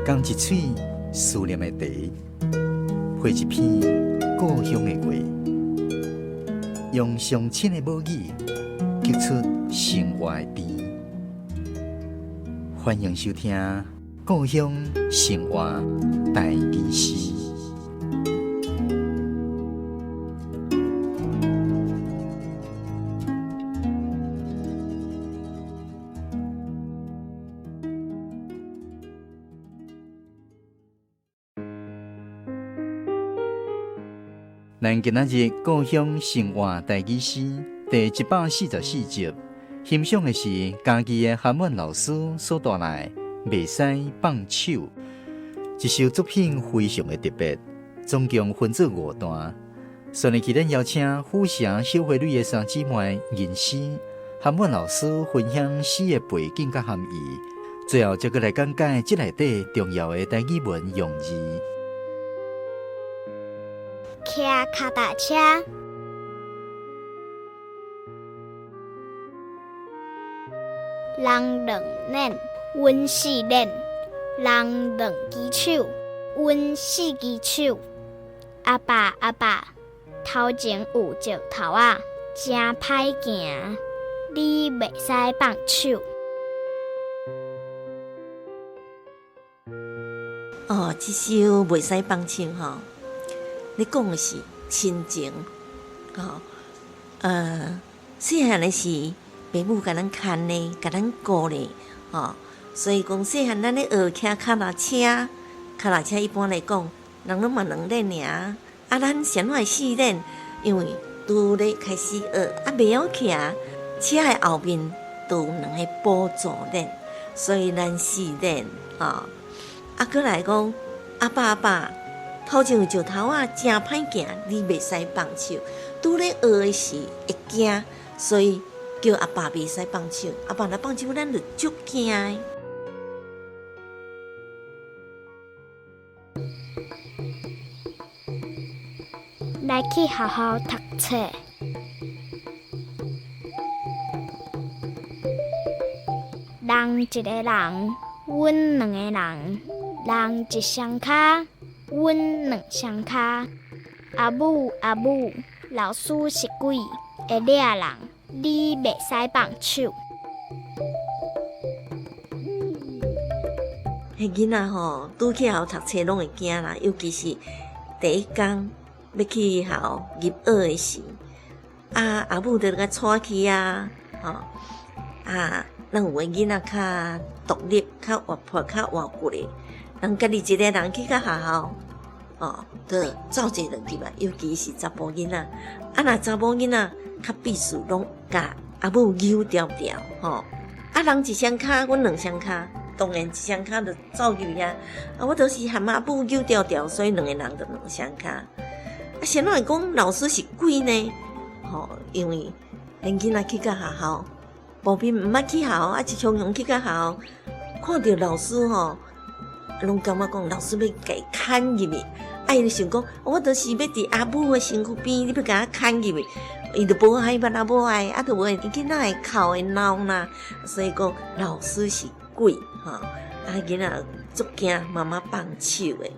讲一嘴思念的茶，配一片故乡的话，用上亲的母语激出生活的甜。欢迎收听《故乡生活台语诗》。咱今仔日故乡生活台语诗第144集，欣赏的是家己的韩文老师所带来《袂使放手》。这首作品非常的特别，总共分做5段。所以，咱邀请虎城小花女的3姊妹吟诗，韩文老师分享诗的背景甲含义，最后再过来讲解这内底重要的台语文用字。骑脚踏车，人两捻，阮4捻，人两只手，阮4只手。阿爸，头前有石头仔，真歹行，你袂使放手。这首袂使放手吼。你讲的是亲情，细汉的时，父母甲咱牵咧，甲咱顾咧，所以讲细汉咱咧学骑脚踏车，脚踏车一般来讲，人拢嘛2轮尔，咱先爱4轮，因为拄咧开始学，袂晓骑，车的后面都有2个辅助轮，所以咱4轮，过来讲，阿爸。头前有石头仔，真歹行，你袂使放手。拄咧学的时会惊，所以叫阿爸袂使放手。阿爸若放手，咱就足惊的。来去好好读册。人一个人，阮2个人，人一双脚。阮2双脚，阿母，老师是鬼，会掠人，你袂使放手。迄囡仔吼，拄去校读册拢会惊啦，尤其是第一天要去校入学的时，阿母就甲带去啊，咱有诶囡仔较独立、较活泼、较活骨诶。人家己一个人去到学校，就走一落去嘛。尤其是查甫囡仔，若查某囡仔较必须拢甲阿母扭条条，人一双脚，阮2双脚，当然一双脚就走入去啊。我都是含阿母扭条条，所以2个人就2双脚。先来讲老师是鬼呢，因为恁囡仔去到学校，普遍毋捌去学校，一常常去到学校，看到老师拢感觉讲老师要甲伊牵入去，伊就想讲，我就是要伫阿母的身躯边，你要甲我牵入去，伊就无爱捌无爱，就会囡仔会哭会闹啦，所以讲老师是鬼囡仔足惊妈妈放手的。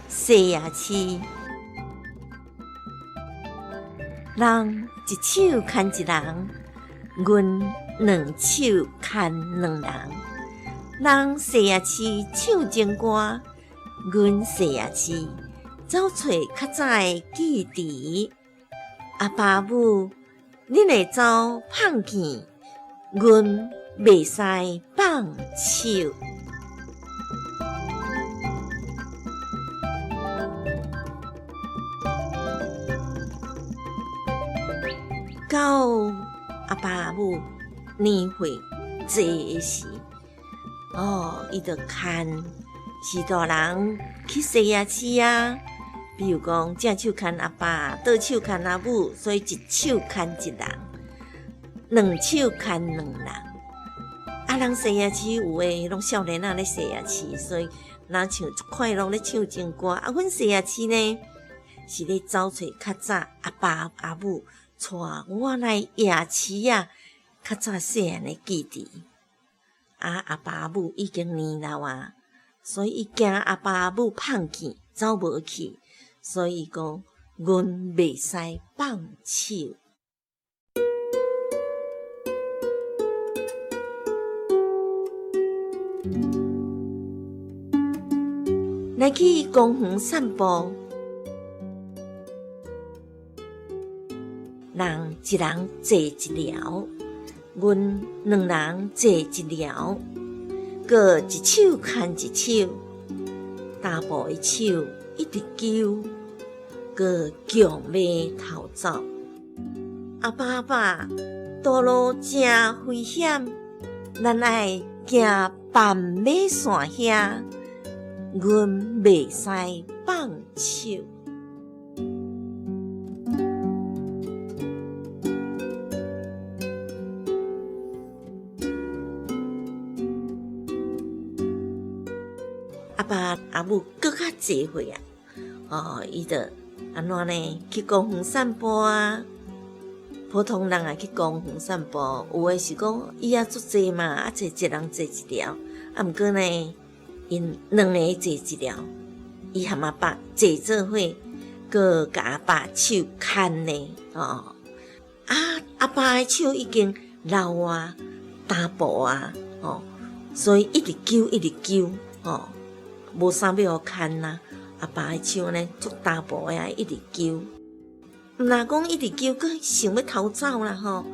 细夜市。人一手牵一人，阮2手牵2人。人细夜市唱情歌，阮细夜市走找较早的记忆。阿爸母，恁会走放弃，阮袂使放手。到阿爸母年岁坐的时，伊就牵是大人去细夜市啊。比如讲，正手牵阿爸，倒手牵阿母，所以一手牵一人，2手牵2人。人细夜市有诶，拢少年仔咧细夜市，所以人唱快乐咧唱情歌。阮细夜市呢，是咧找找较早阿爸阿母带我来夜市啊，较早细汉诶记忆。阿爸阿母已经年老啊，所以伊惊阿爸阿母放弃走无去，所以讲阮袂使放手。来去公园散步，人一人坐一条，阮两人坐一条，各一手牵一手，大步的手一直揪，各强马头走。阿爸爸，道路真危险，咱爱行斑马线遐。阮袂使放手。阿爸阿母搁较济岁啊，伊就安怎呢？去公园散步啊。普通人也去公园散步，有诶是讲伊也足济嘛，坐一人坐一条，毋过呢。因两个坐一条，伊和阿爸坐做伙，佮甲阿爸手牵呢，阿爸的手已经老啊，单薄啊，所以一直揪一直揪，无啥要互牵呐。阿爸的手呢，足单薄呀，一直揪。毋若讲一直揪，佮想要逃走啦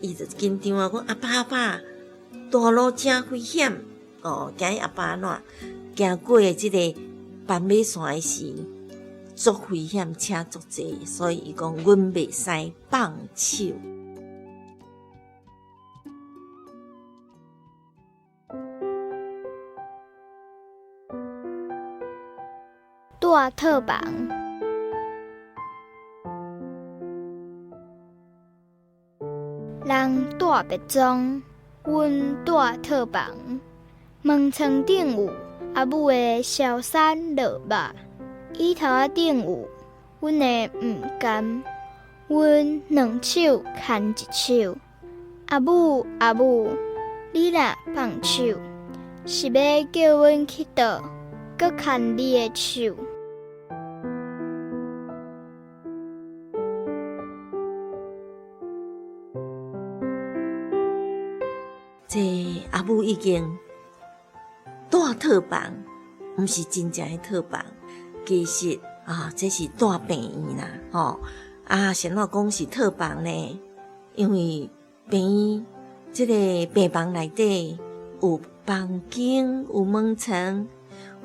伊就紧张啊，讲阿爸，大路真危险。今日阿爸行过的即个斑马线的时，足危险，车足济，所以伊讲阮袂使放手。大套房，人大别庄，阮大套房。门窗顶有阿母的烧山落肉，椅头仔顶有阮的鱼干，阮两手牵一手。阿母，你若放手，是要叫阮去倒，搁牵你的手。这阿母已经大套房，毋是真正的套房，其实这是大病院啦，先怎讲是套房呢？因为病院这个病房内底有房间、有门窗、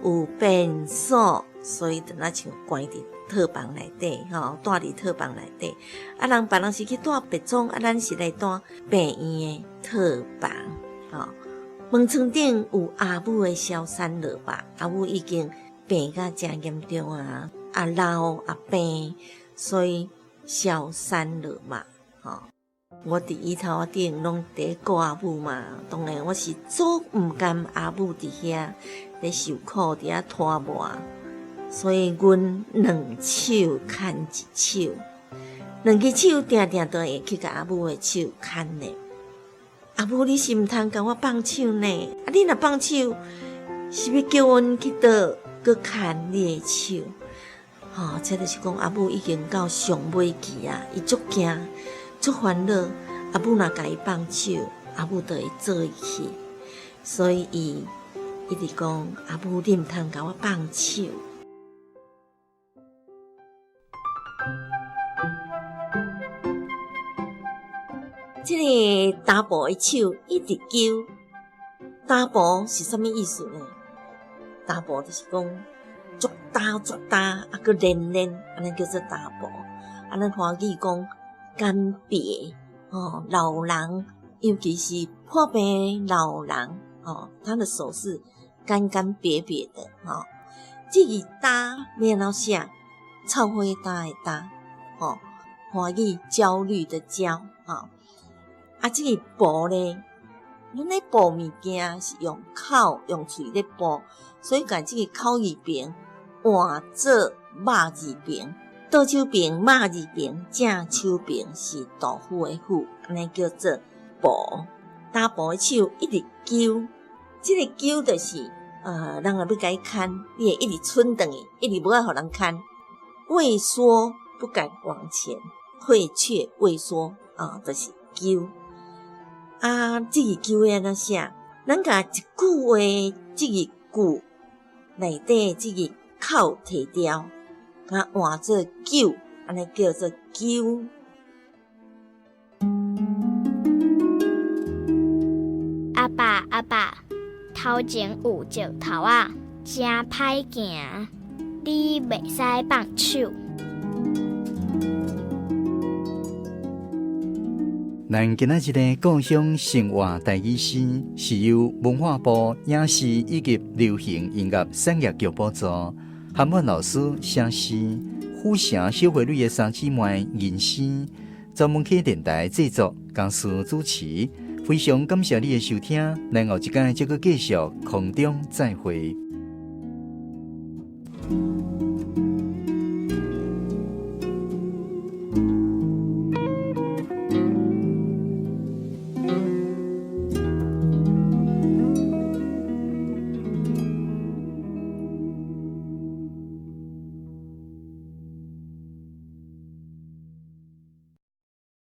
有便所，所以就那像关伫套房内底，住伫套房内底。别人是去住别庄，咱是来住病院的套房，门窗顶有阿母的烧山落肉，阿母已经病甲真严重啊，老病，所以烧山落肉。我伫椅头仔顶拢伫顾阿母嘛，当然我是足毋甘阿母伫遐咧受苦，伫遐拖磨，所以阮两手牵一手，两只手定定都会去甲阿母的手牵呢。阿母，你是毋通甲我放手呢？你若放手，是要叫阮去倒，搁牵你的手。这就是讲阿母已经到上尾期啊，伊足惊、足烦恼。阿母若甲伊放手，阿母就会做伊去。所以伊一直讲阿母，你毋通甲我放手。这个打步的手一直揪，打步是啥物意思呢？打步就是讲足打，搁连，安尼叫做打步。咱华语讲干瘪老人，尤其是破病老人他的手是干瘪的这个打面老写臭花打的打华语焦虑的焦这个步呢，咱咧步物件是用口用嘴咧步，所以把这个口字边换做肉字边倒手边马字边，正手边是豆腐的腐，安尼叫做步。打步的手一直揪，这个揪就是人若要甲伊牵，你会一直伸长伊，一直无爱互人牵。畏缩不敢往前，退却畏缩就是揪。这个揪要安怎写？咱甲一句话，这个句内底这个口摕掉，换做揪，安尼叫做揪。阿爸阿爸，头前有石头啊，真歹行，你袂使放手。咱今仔日的故乡生活台语诗，是由文化部影视以及流行音乐产业局补助，韩文老师写诗，虎城小花女的三姊妹吟诗，专门去电台制作，讲师主持。非常感谢你的收听，咱后一天再继续空中再会。